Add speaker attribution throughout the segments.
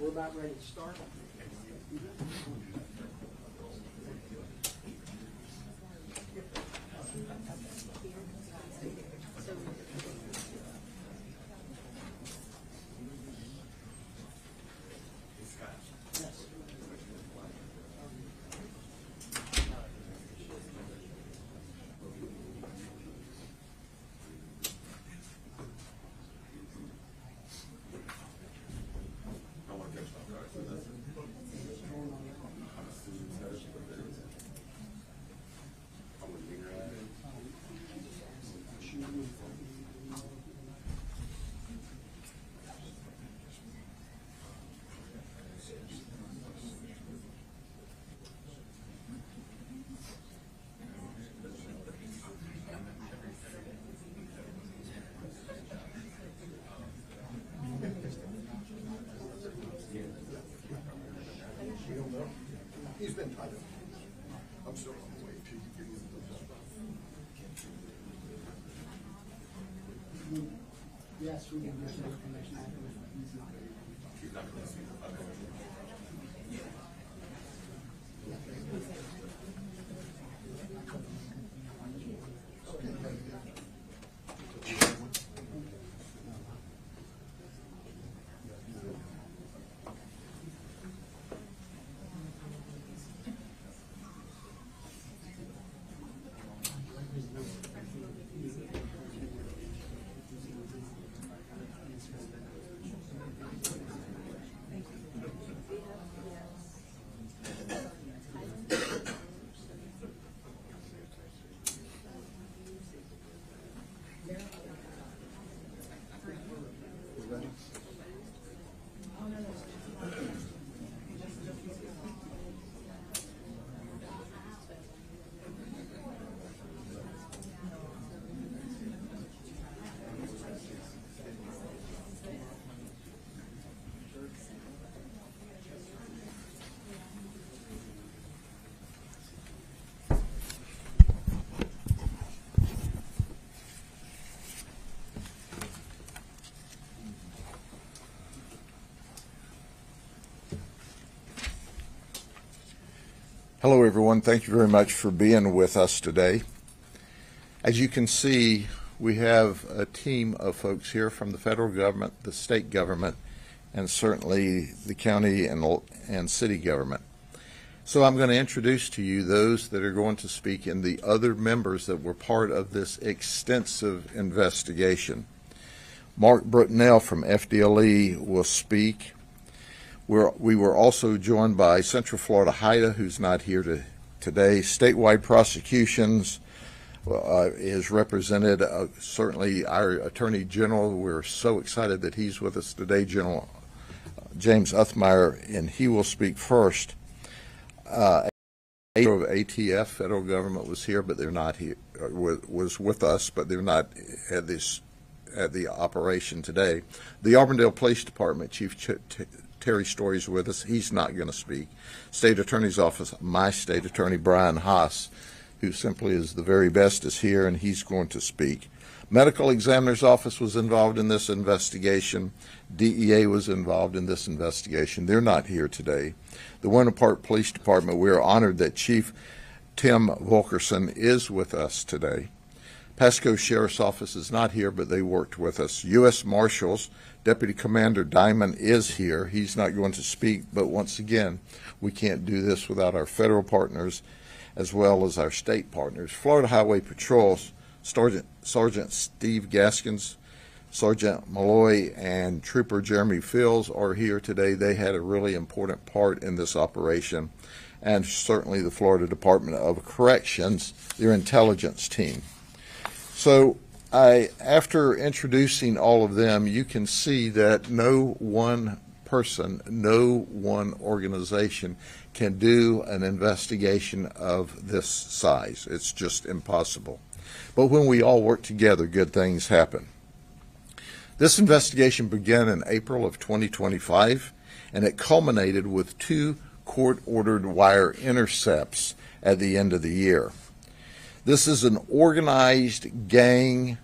Speaker 1: We're about ready to start.
Speaker 2: He's been tied up. I'm still on the way to getting him.
Speaker 1: Yes, we can get some information afterwards, but he's not.
Speaker 2: He's not going to see the other.
Speaker 3: Hello, everyone. Thank you very much for being with us today. As you can see, we have a team of folks here from the federal government, the state government, and certainly the county and city government. So I'm going to introduce to you those that are going to speak and the other members that were part of this extensive investigation. Mark Brutnell from FDLE will speak. We were also joined by Central Florida HIDA, who's not here today. Statewide prosecutions is represented, certainly our Attorney General. We're so excited that he's with us today, General James Uthmeier, and he will speak first. Of ATF, federal government, was here, but they're not here. Was with us, but they're not at the operation today. The Auburndale Police Department Chief Terry Story's with us. He's not going to speak. State Attorney's Office, my State Attorney Brian Haas, who simply is the very best, is here, and he's going to speak. Medical Examiner's Office was involved in this investigation. DEA was involved in this investigation. They're not here today. The Winter Park Police Department, we are honored that Chief Tim Volkerson is with us today. Pasco Sheriff's Office is not here, but they worked with us. U.S. Marshals, Deputy Commander Diamond is here. He's not going to speak, but once again, we can't do this without our federal partners as well as our state partners. Florida Highway Patrol, Sergeant Steve Gaskins, Sergeant Malloy, and Trooper Jeremy Fields are here today. They had a really important part in this operation, and certainly the Florida Department of Corrections, their intelligence team. So after introducing all of them, you can see that no one person, no one organization can do an investigation of this size. It's just impossible. But when we all work together, good things happen. This investigation began in April of 2025, and it culminated with 2 court-ordered wire intercepts at the end of the year. This is an organized gang,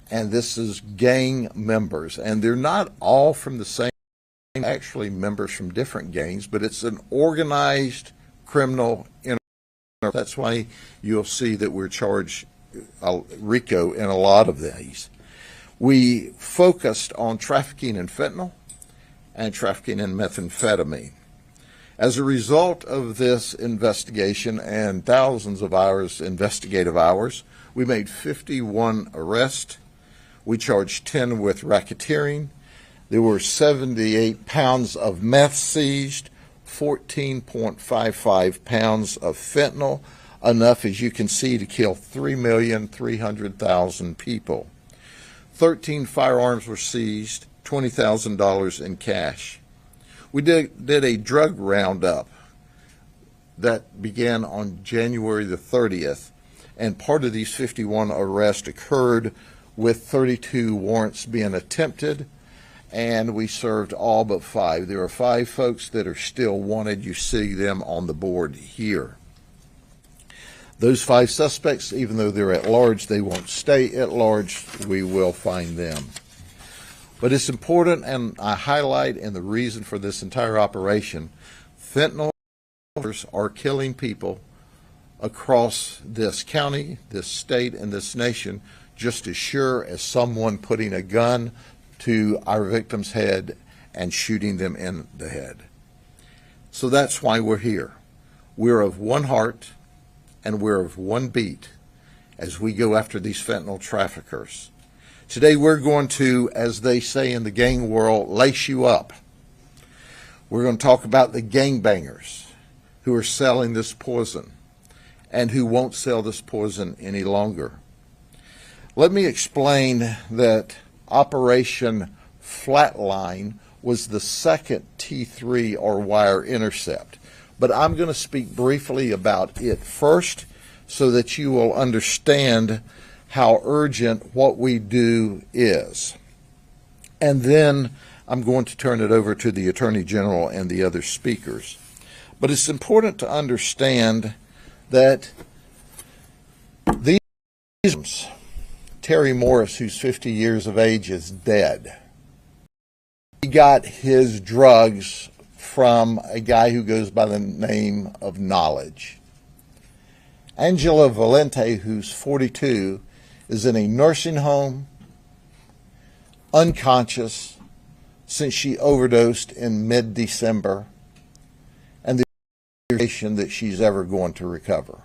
Speaker 3: and this is gang members, and they're not all from the same actually members from different gangs, but it's an organized criminal enterprise. That's why you'll see that we're charged RICO in a lot of these. We focused on trafficking in fentanyl and trafficking in methamphetamine. As a result of this investigation and thousands of hours, investigative hours, we made 51 arrests. We charged 10 with racketeering. There were 78 pounds of meth seized, 14.55 pounds of fentanyl, enough, as you can see, to kill 3,300,000 people. 13 firearms were seized, $20,000 in cash. We did a drug roundup that began on January the 30th, and part of these 51 arrests occurred with 32 warrants being attempted, and we served all but 5. There are 5 folks that are still wanted. You see them on the board here. Those 5 suspects, even though they're at large, they won't stay at large. We will find them. But it's important, and I highlight, and the reason for this entire operation, fentanyl are killing people across this county, this state, and this nation just as sure as someone putting a gun to our victim's head and shooting them in the head. So that's why we're here. We're of one heart and we're of one beat as we go after these fentanyl traffickers. Today we're going to, as they say in the gang world, lace you up. We're going to talk about the gangbangers who are selling this poison and who won't sell this poison any longer. Let me explain that Operation Flatline was the second T3 or wire intercept, but I'm going to speak briefly about it first so that you will understand how urgent what we do is. And then I'm going to turn it over to the Attorney General and the other speakers. But it's important to understand that these Terry Morris, who's 50 years of age, is dead. He got his drugs from a guy who goes by the name of Knowledge. Angela Valente, who's 42, is in a nursing home, unconscious, since she overdosed in mid-December, and the duration that she's ever going to recover.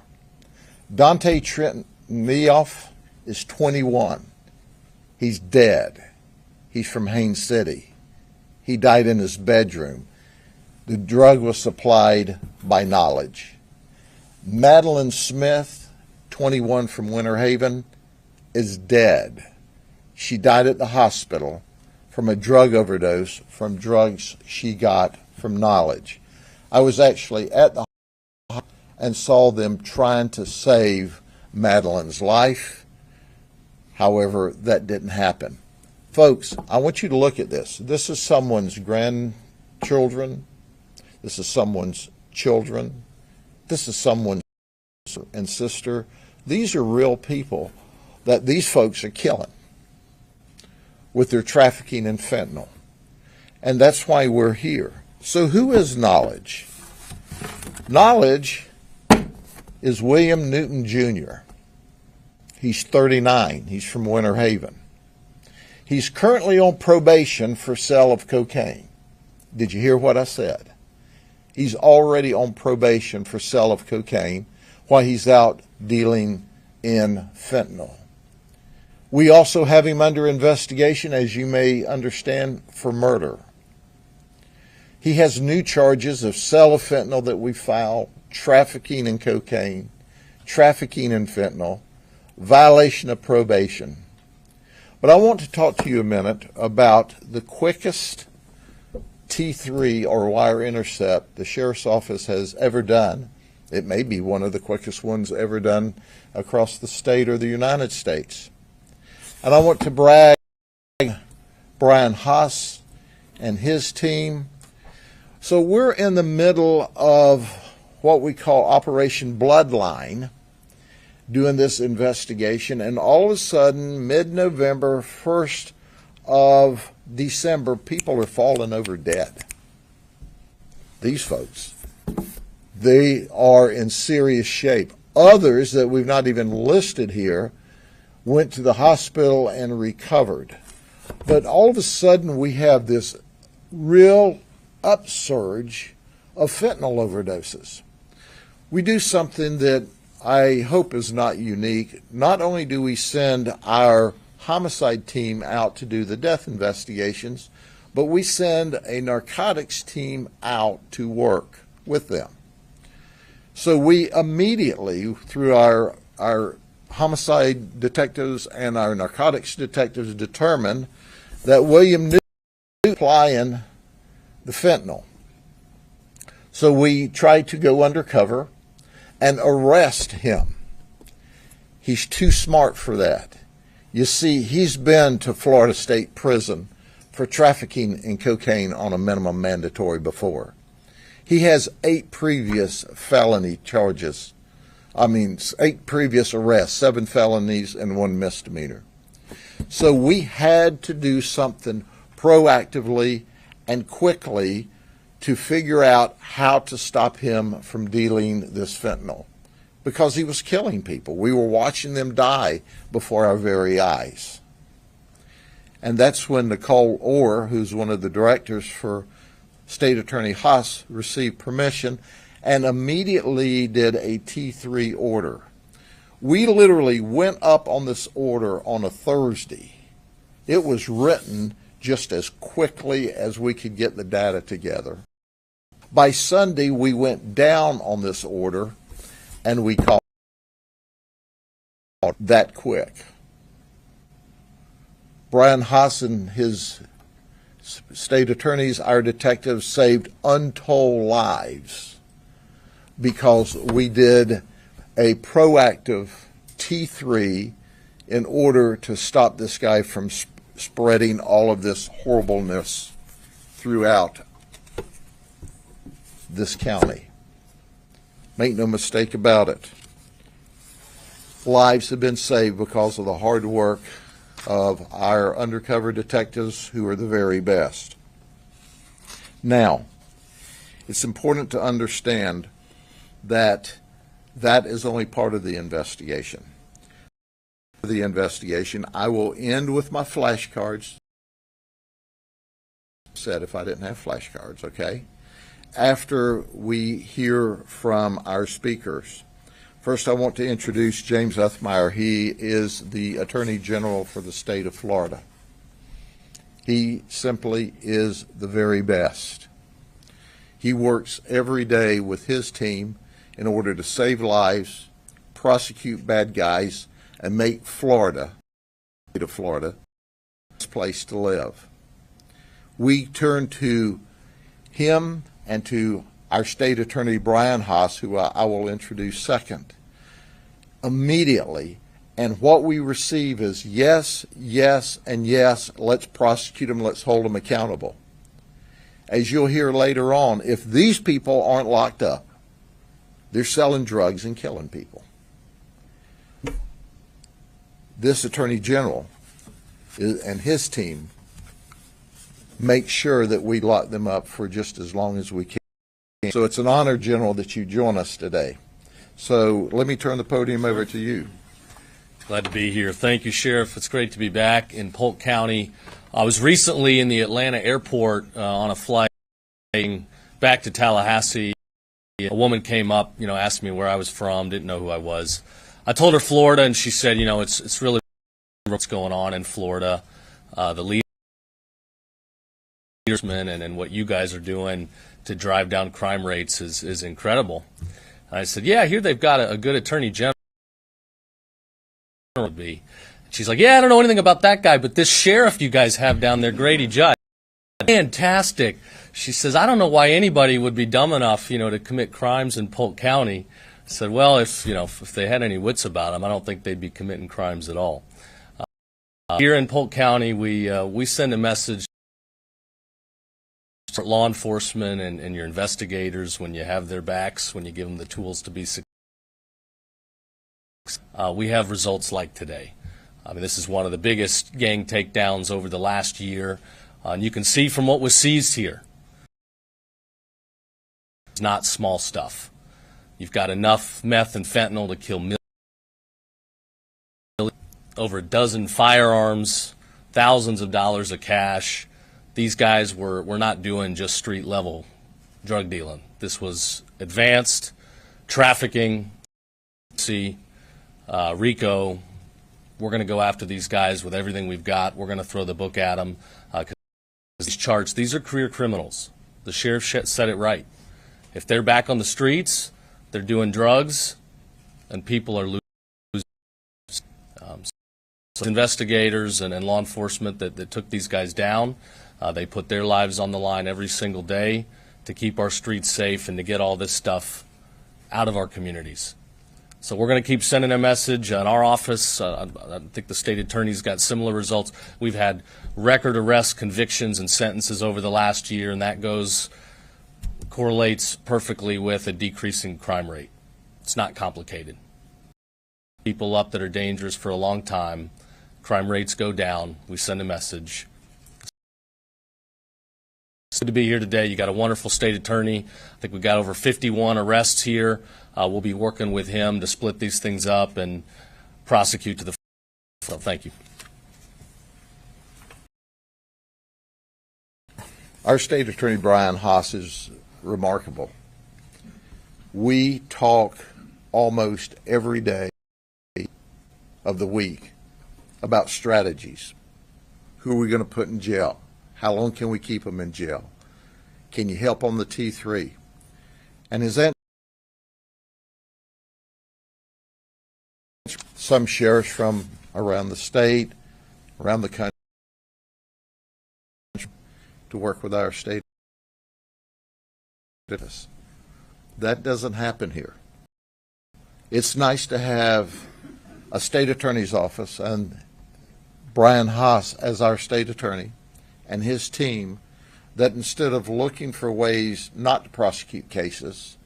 Speaker 3: Dante Trentnioff is 21. He's dead. He's from Haines City. He died in his bedroom. The drug was supplied by Knowledge. Madeline Smith, 21, from Winter Haven, is dead. She died at the hospital from a drug overdose from drugs she got from Knowledge. I was actually at the hospital and saw them trying to save Madeline's life. However, that didn't happen. Folks, I want you to look at this. This is someone's grandchildren. This is someone's children. This is someone's and sister. These are real people that these folks are killing with their trafficking in fentanyl. And that's why we're here. So who is Knowledge? Knowledge is William Newton Jr. He's 39. He's from Winter Haven. He's currently on probation for sale of cocaine. Did you hear what I said? He's already on probation for sale of cocaine while he's out dealing in fentanyl. We also have him under investigation, as you may understand, for murder. He has new charges of sale of fentanyl that we filed, trafficking in cocaine, trafficking in fentanyl, violation of probation. But I want to talk to you a minute about the quickest T3 or wire intercept the Sheriff's Office has ever done. It may be one of the quickest ones ever done across the state or the United States. And I want to brag Brian Haas and his team. So we're in the middle of what we call Operation Bloodline, doing this investigation, and all of a sudden, mid-November, first of December, people are falling over dead. These folks, they are in serious shape. Others that we've not even listed here went to the hospital and recovered. But all of a sudden, we have this real upsurge of fentanyl overdoses. We do something that I hope is not unique. Not only do we send our homicide team out to do the death investigations, but we send a narcotics team out to work with them. So we immediately, through our homicide detectives and our narcotics detectives, determined that William knew applying the fentanyl. So we tried to go undercover and arrest him. He's too smart for that. You see, he's been to Florida State Prison for trafficking in cocaine on a minimum mandatory before. He has 8 previous felony charges. 8 previous arrests, 7 felonies and 1 misdemeanor. So we had to do something proactively and quickly to figure out how to stop him from dealing this fentanyl, because he was killing people. We were watching them die before our very eyes. And that's when Nicole Orr, who's one of the directors for State Attorney Haas, received permission and immediately did a T3 order. We literally went up on this order on a Thursday. It was written just as quickly as we could get the data together. By Sunday, we went down on this order, and we caught that quick. Brian Haas and his state attorneys, our detectives, saved untold lives because we did a proactive T3 in order to stop this guy from spreading all of this horribleness throughout this county. Make no mistake about it. Lives have been saved because of the hard work of our undercover detectives, who are the very best. Now, it's important to understand that that is only part of the investigation. I will end with my flashcards. Said if I didn't have flashcards, okay? After we hear from our speakers. First, I want to introduce James Uthmeier. He is the Attorney General for the state of Florida. He simply is the very best. He works every day with his team in order to save lives, prosecute bad guys, and make Florida, the state of Florida, the best place to live. We turn to him and to our state attorney, Brian Haas, who I will introduce second, immediately. And what we receive is yes, yes, and yes, let's prosecute them, let's hold them accountable. As you'll hear later on, if these people aren't locked up, they're selling drugs and killing people. This Attorney General and his team make sure that we lock them up for just as long as we can. So it's an honor, General, that you join us today. So let me turn the podium over to you.
Speaker 4: Glad to be here. Thank you, Sheriff. It's great to be back in Polk County. I was recently in the Atlanta airport on a flight back to Tallahassee. A woman came up, asked me where I was from, didn't know who I was. I told her Florida, and she said, it's really what's going on in Florida. The leadership and what you guys are doing to drive down crime rates is incredible. And I said, yeah, I hear they've got a good attorney general. She's like, yeah, I don't know anything about that guy, but this sheriff you guys have down there, Grady Judd, fantastic. She says, I don't know why anybody would be dumb enough, to commit crimes in Polk County. I said, well, if they had any wits about them, I don't think they'd be committing crimes at all. Here in Polk County, we send a message to law enforcement and your investigators when you have their backs, when you give them the tools to be successful. We have results like today. I mean, this is one of the biggest gang takedowns over the last year. And you can see from what was seized here, it's not small stuff. You've got enough meth and fentanyl to kill millions. Over a dozen firearms, thousands of dollars of cash. These guys were not doing just street level drug dealing. This was advanced trafficking. RICO. We're going to go after these guys with everything we've got. We're going to throw the book at them. These charts, these are career criminals. The sheriff said it right. If they're back on the streets, they're doing drugs, and people are losing. So investigators and law enforcement that took these guys down, they put their lives on the line every single day to keep our streets safe and to get all this stuff out of our communities. So we're going to keep sending a message. In our office, I think the state attorney's got similar results. We've had record arrest convictions and sentences over the last year, and that correlates perfectly with a decreasing crime rate. It's not complicated. People up that are dangerous for a long time, crime rates go down, we send a message. It's good to be here today. You got a wonderful state attorney. I think we got over 51 arrests here. We'll be working with him to split these things up and prosecute to the full. Thank you.
Speaker 3: Our state attorney, Brian Haas, is remarkable. We talk almost every day of the week about strategies. Who are we going to put in jail? How long can we keep them in jail? Can you help on the T3? And his answer, some sheriffs from around the state, around the country, to work with our state. That doesn't happen here. It's nice to have a state attorney's office and Brian Haas as our state attorney and his team that instead of looking for ways not to prosecute cases,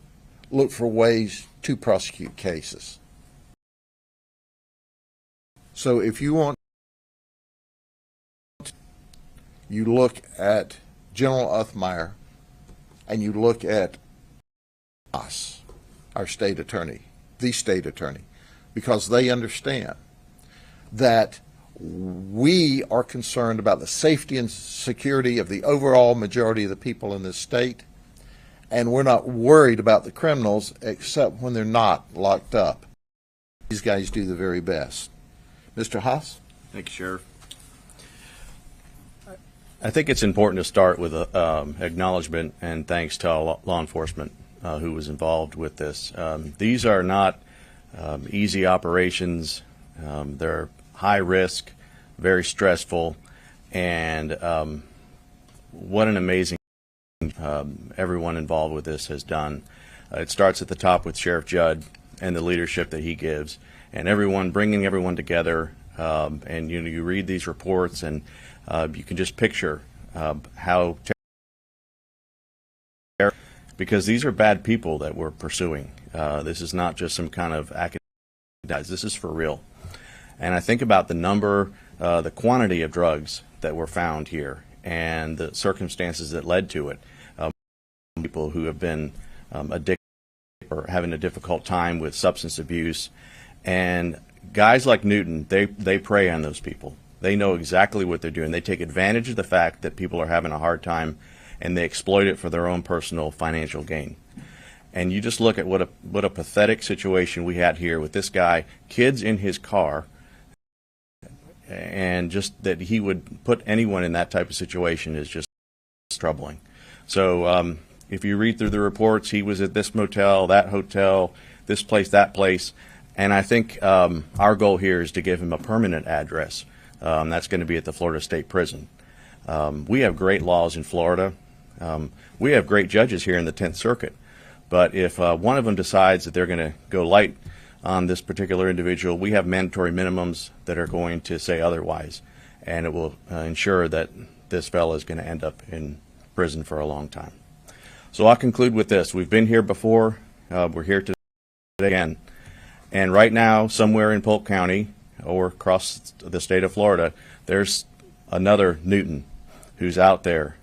Speaker 3: look for ways to prosecute cases. So if you want, you look at General Uthmeier and you look at us, our state attorney, the state attorney, because they understand that we are concerned about the safety and security of the overall majority of the people in this state, and we're not worried about the criminals except when they're not locked up. These guys do the very best. Mr. Haas?
Speaker 5: Thank you, Sheriff. I think it's important to start with acknowledgement and thanks to all law enforcement who was involved with this. These are not easy operations. They're high risk, very stressful, and what an amazing everyone involved with this has done. It starts at the top with Sheriff Judd and the leadership that he gives, and everyone bringing everyone together. And you read these reports, and you can just picture how terrible, because these are bad people that we're pursuing. This is not just some kind of academic. This is for real. And I think about the number, the quantity of drugs that were found here and the circumstances that led to it. People who have been addicted or having a difficult time with substance abuse. And guys like Newton, they prey on those people. They know exactly what they're doing. They take advantage of the fact that people are having a hard time, and they exploit it for their own personal financial gain. And you just look at what a pathetic situation we had here with this guy, kids in his car, and just that he would put anyone in that type of situation is just troubling. So if you read through the reports, he was at this motel, that hotel, this place, that place, and I think our goal here is to give him a permanent address. That's going to be at the Florida State Prison. We have great laws in Florida. We have great judges here in the 10th Circuit. But if one of them decides that they're going to go light on this particular individual, we have mandatory minimums that are going to say otherwise. And it will ensure that this fellow is going to end up in prison for a long time. So I'll conclude with this. We've been here before. We're here today again. And right now, somewhere in Polk County, or across the state of Florida, there's another Newton who's out there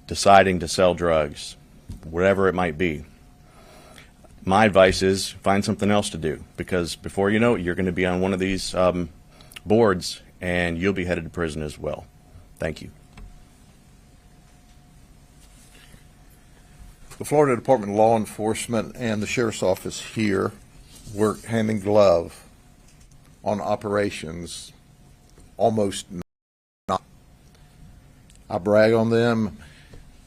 Speaker 5: deciding to sell drugs, whatever it might be. My advice is find something else to do, because before you know it, you're going to be on one of these boards and you'll be headed to prison as well. Thank you.
Speaker 3: The Florida Department of Law Enforcement and the Sheriff's Office here work hand in glove on operations almost not. I brag on them.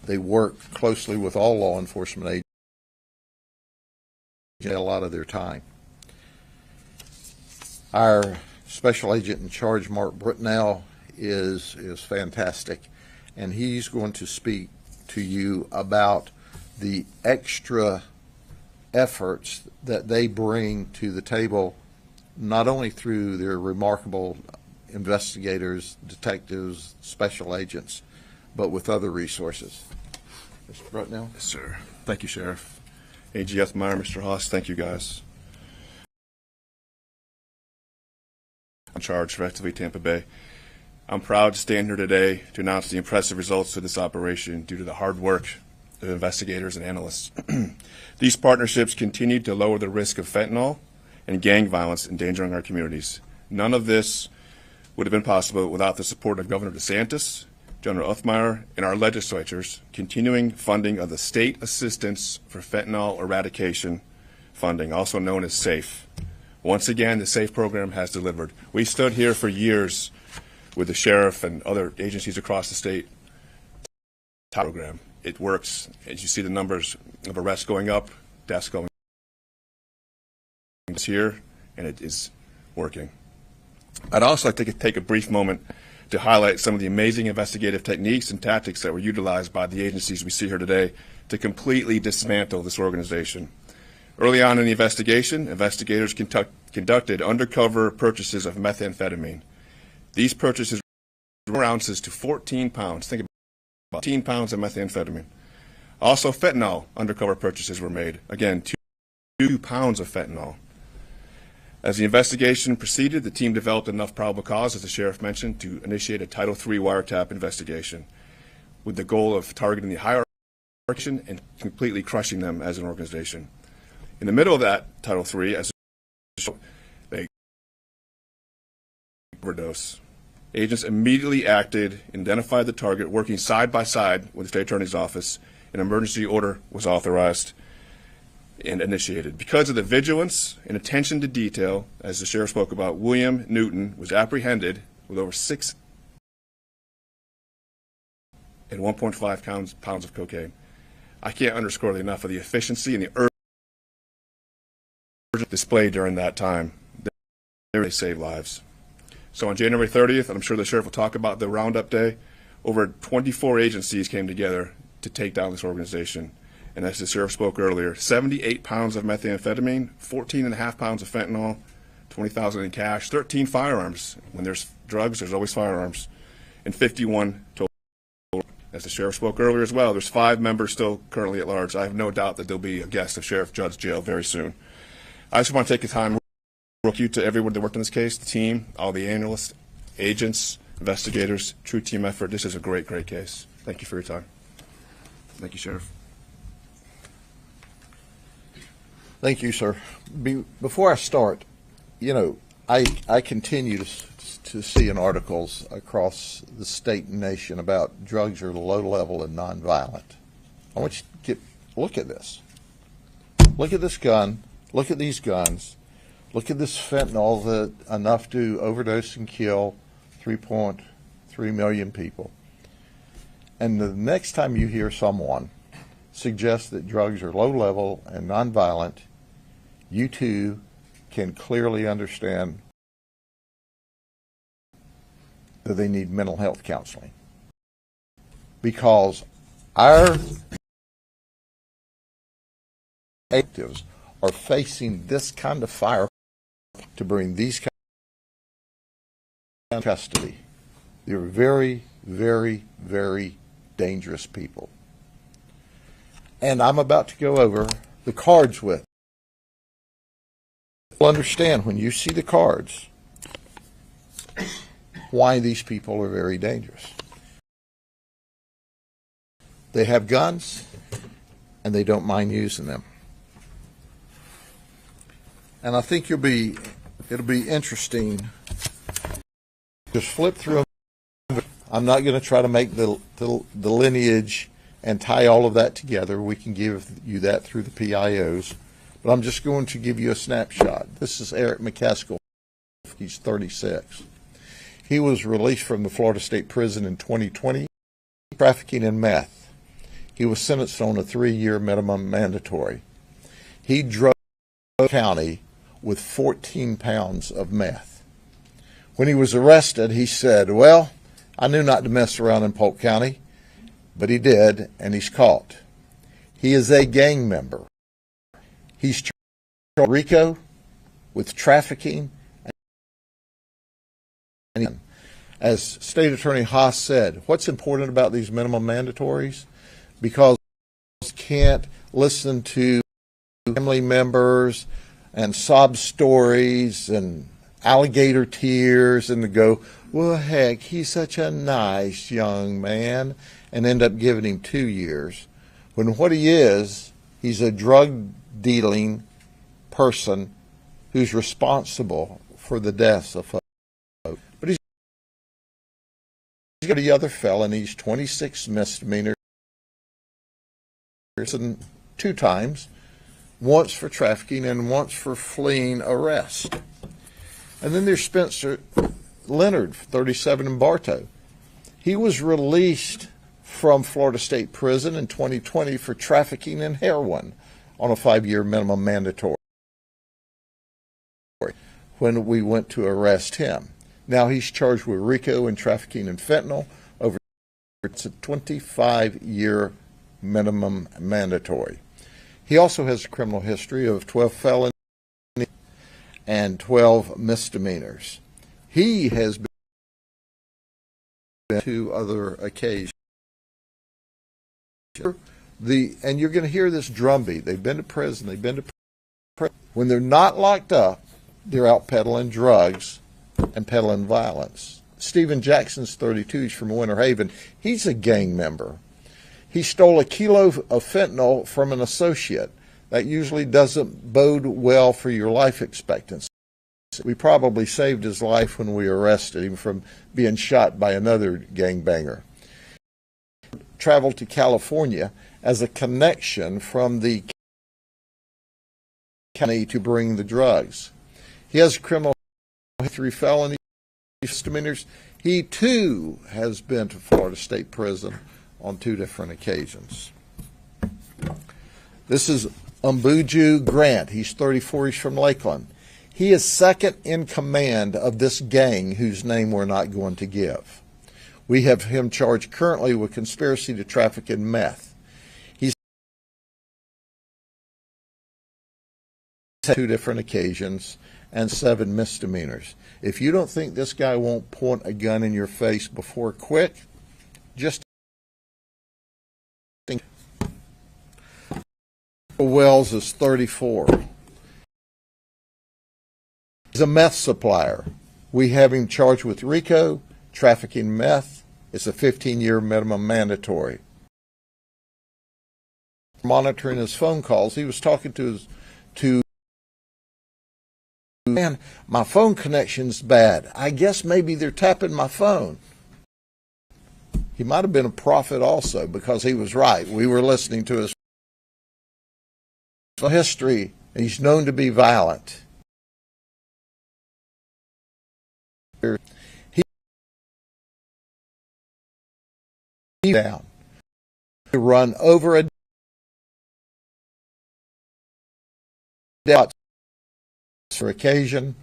Speaker 3: They work closely with all law enforcement agencies a lot of their time. Our Special Agent in Charge, Mark Britnell, is fantastic, and he's going to speak to you about the extra efforts that they bring to the table, not only through their remarkable investigators, detectives, special agents, but with other resources. Mr. Britnell?
Speaker 2: Yes, sir. Thank you, Sheriff. AG Uthmeier, Mr. Haas, thank you, guys. In charge for Actively Tampa Bay. I'm proud to stand here today to announce the impressive results of this operation due to the hard work of investigators and analysts. These partnerships continue to lower the risk of fentanyl and gang violence endangering our communities. None of this would have been possible without the support of Governor DeSantis, General Uthmeier, and our legislatures continuing funding of the State Assistance for Fentanyl Eradication funding, also known as SAFE. Once again, the SAFE program has delivered. We stood here for years with the sheriff and other agencies across the state program. It works. As you see the numbers of arrests going up, deaths going up here, and it is working. I'd also like to take a brief moment to highlight some of the amazing investigative techniques and tactics that were utilized by the agencies we see here today to completely dismantle this organization. Early on in the investigation, investigators conducted undercover purchases of methamphetamine. These purchases were ounces to 14 pounds. Think about 14 pounds of methamphetamine. Also, fentanyl undercover purchases were made. Again, 2 pounds of fentanyl. As the investigation proceeded, the team developed enough probable cause, as the sheriff mentioned, to initiate a Title III wiretap investigation with the goal of targeting the hierarchy and completely crushing them as an organization. In the middle of that Title III, as they overdose. Agents immediately acted, identified the target, working side by side with the State Attorney's Office. An emergency order was authorized and initiated. Because of the vigilance and attention to detail, as the sheriff spoke about, William Newton was apprehended with over 6 and 1.5 pounds of cocaine. I can't underscore enough of the efficiency and the urgency displayed during that time. They saved lives. So on January 30th, and I'm sure the sheriff will talk about the roundup day, over 24 agencies came together to take down this organization. And as the sheriff spoke earlier, 78 pounds of methamphetamine, 14.5 pounds of fentanyl, $20,000 in cash, 13 firearms. When there's drugs, there's always firearms, and 51 total. As the sheriff spoke earlier as well, there's 5 members still currently at large. I have no doubt that there'll be a guest of Sheriff Judd's jail very soon. I just want to take the time to thank you to everyone that worked on this case, the team, all the analysts, agents, investigators, true team effort. This is a great, great case. Thank you for your time. Thank you, Sheriff.
Speaker 3: Thank you, sir. Before I start, you know, I continue to see in articles across the state and nation about drugs are low level and nonviolent. I want you to look at this. Look at this gun. Look at these guns. Look at this fentanyl that enough to overdose and kill 3.3 million people. And the next time you hear someone suggest that drugs are low level and nonviolent, you too can clearly understand that they need mental health counseling. Because our actives are facing this kind of fire to bring these kind of custody. They're very, very, very dangerous people. And I'm about to go over the cards with. You'll understand when you see the cards why these people are very dangerous. They have guns, and they don't mind using them. And I think it'll be interesting. Just flip through them. I'm not going to try to make the lineage and tie all of that together. We can give you that through the PIOs. But I'm just going to give you a snapshot. This is Eric McCaskill. He's 36. He was released from the Florida State Prison in 2020, trafficking in meth. He was sentenced on a 3-year minimum mandatory. He drove Polk County with 14 pounds of meth. When he was arrested, he said, "Well, I knew not to mess around in Polk County," but he did, and he's caught. He is a gang member. He's charged with RICO, with trafficking, and as State Attorney Haas said, what's important about these minimum mandatories? Because you can't listen to family members and sob stories and alligator tears and go, "Well, heck, he's such a nice young man," and end up giving him 2 years. When what he is, he's a drug-dealing person who's responsible for the deaths of folks. But he's got the other felonies, 26 misdemeanors, and 2 times, once for trafficking and once for fleeing arrest. And then there's Spencer Leonard, 37, in Bartow. He was released from Florida State Prison in 2020 for trafficking in heroin on a 5-year minimum mandatory when we went to arrest him. Now he's charged with RICO and trafficking in fentanyl. It's a 25-year minimum mandatory. He also has a criminal history of 12 felonies and 12 misdemeanors. He has been on 2 other occasions. And you're going to hear this drumbeat. They've been to prison. They've been to prison. When they're not locked up, they're out peddling drugs and peddling violence. Stephen Jackson's 32. He's from Winter Haven. He's a gang member. He stole 1 kilo of fentanyl from an associate. That usually doesn't bode well for your life expectancy. We probably saved his life when we arrested him from being shot by another gangbanger. Traveled to California as a connection from the county to bring the drugs. He has a criminal history, felony misdemeanors. He too has been to Florida State Prison on 2 different occasions. This is Umbuju Grant. He's 34. He's from Lakeland. He is second in command of this gang whose name we're not going to give. We have him charged currently with conspiracy to traffic in meth. He's 2 different occasions and 7 misdemeanors. If you don't think this guy won't point a gun in your face before quick, just think. Wells is 34. He's a meth supplier. We have him charged with RICO, trafficking meth. It's a 15-year minimum mandatory. Monitoring his phone calls, he was talking to "Man, my phone connection's bad. I guess maybe they're tapping my phone." He might have been a prophet also, because he was right. We were listening to his history, and he's known to be violent. He down to run over a for occasion.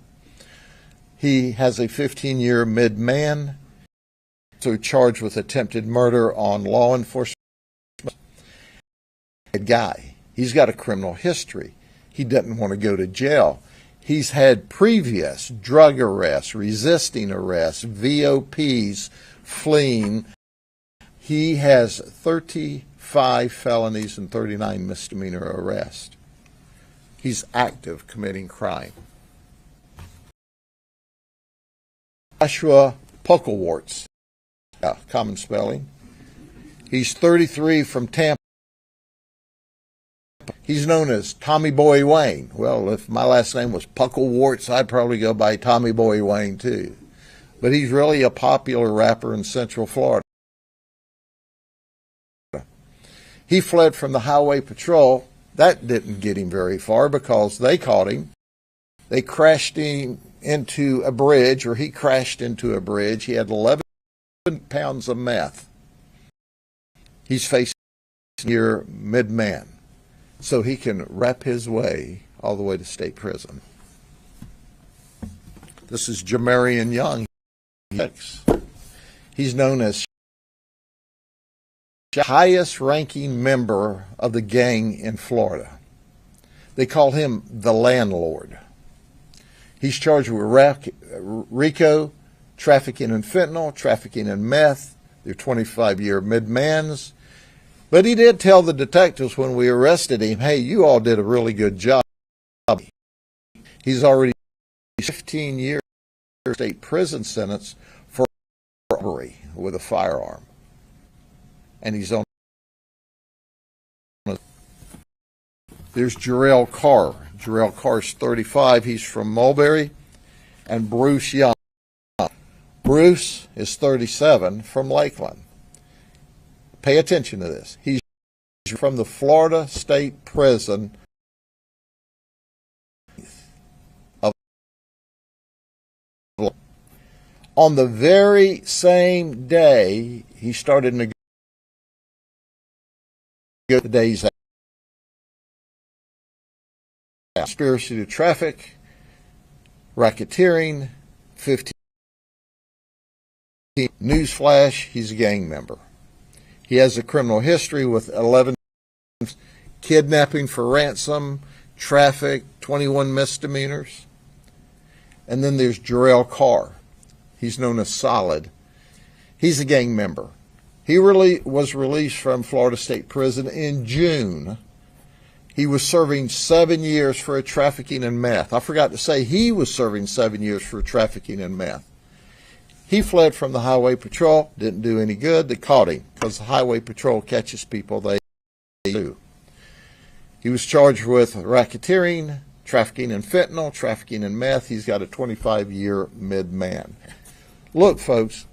Speaker 3: He has a 15-year mid-man, so charged with attempted murder on law enforcement. Guy, he's got a criminal history. He doesn't want to go to jail. He's had previous drug arrests, resisting arrests, VOPs, fleeing. He has 35 felonies and 39 misdemeanor arrests. He's active committing crime. Joshua Pucklewarts, common spelling. He's 33 from Tampa. He's known as Tommy Boy Wayne. Well, if my last name was Pucklewarts, I'd probably go by Tommy Boy Wayne too. But he's really a popular rapper in Central Florida. He fled from the highway patrol. That didn't get him very far because they caught him. They crashed him into a bridge, or he crashed into a bridge. He had 11 pounds of meth. He's facing near mid-man, so he can rap his way all the way to state prison. This is Jamarian Young. He's known as the highest ranking member of the gang in Florida. They call him the landlord. He's charged with RICO, trafficking in fentanyl, trafficking in meth. They're 25-year mid-mans. But he did tell the detectives when we arrested him, hey, you all did a really good job. He's already 15 years state prison sentence for robbery with a firearm. And he's on. There's Jarrell Carr. Jarrell Carr's 35. He's from Mulberry. And Bruce Young. Bruce is 37 from Lakeland. Pay attention to this. He's from the Florida State Prison on the very same day he started negotiating the days after. Conspiracy to traffic, racketeering, 15. Newsflash, he's a gang member. He has a criminal history with 11 kidnapping for ransom, traffic, 21 misdemeanors. And then there's Jarrell Carr. He's known as Solid. He's a gang member. He was released from Florida State Prison in June. He was serving 7 years for a trafficking in meth. I forgot to say he was serving 7 years for trafficking in meth. He fled from the highway patrol. Didn't do any good. They caught him because the highway patrol catches people they do. He was charged with racketeering, trafficking in fentanyl, trafficking in meth. He's got a 25-year mid-man. Look, folks,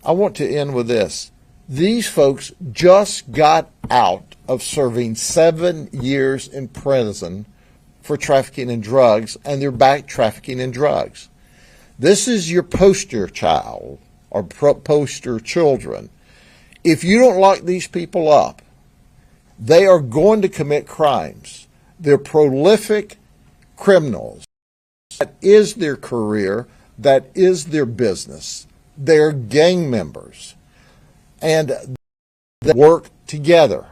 Speaker 3: I want to end with this. These folks just got out of serving 7 years in prison for trafficking in drugs, and they're back trafficking in drugs. This is your poster child or poster children. If you don't lock these people up, they are going to commit crimes. They're prolific criminals. That is their career. That is their business. They're gang members. And they work together.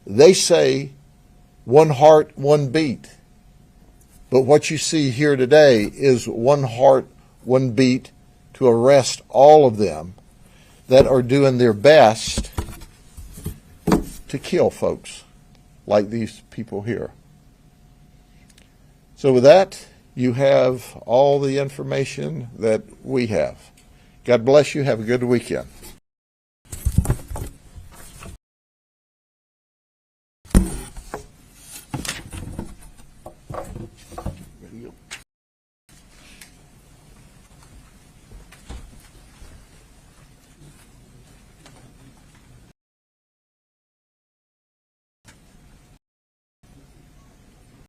Speaker 3: They say one heart, one beat. But what you see here today is one heart, one beat to arrest all of them that are doing their best to kill folks like these people here. So with that, you have all the information that we have. God bless you. Have a good weekend. Ready to go?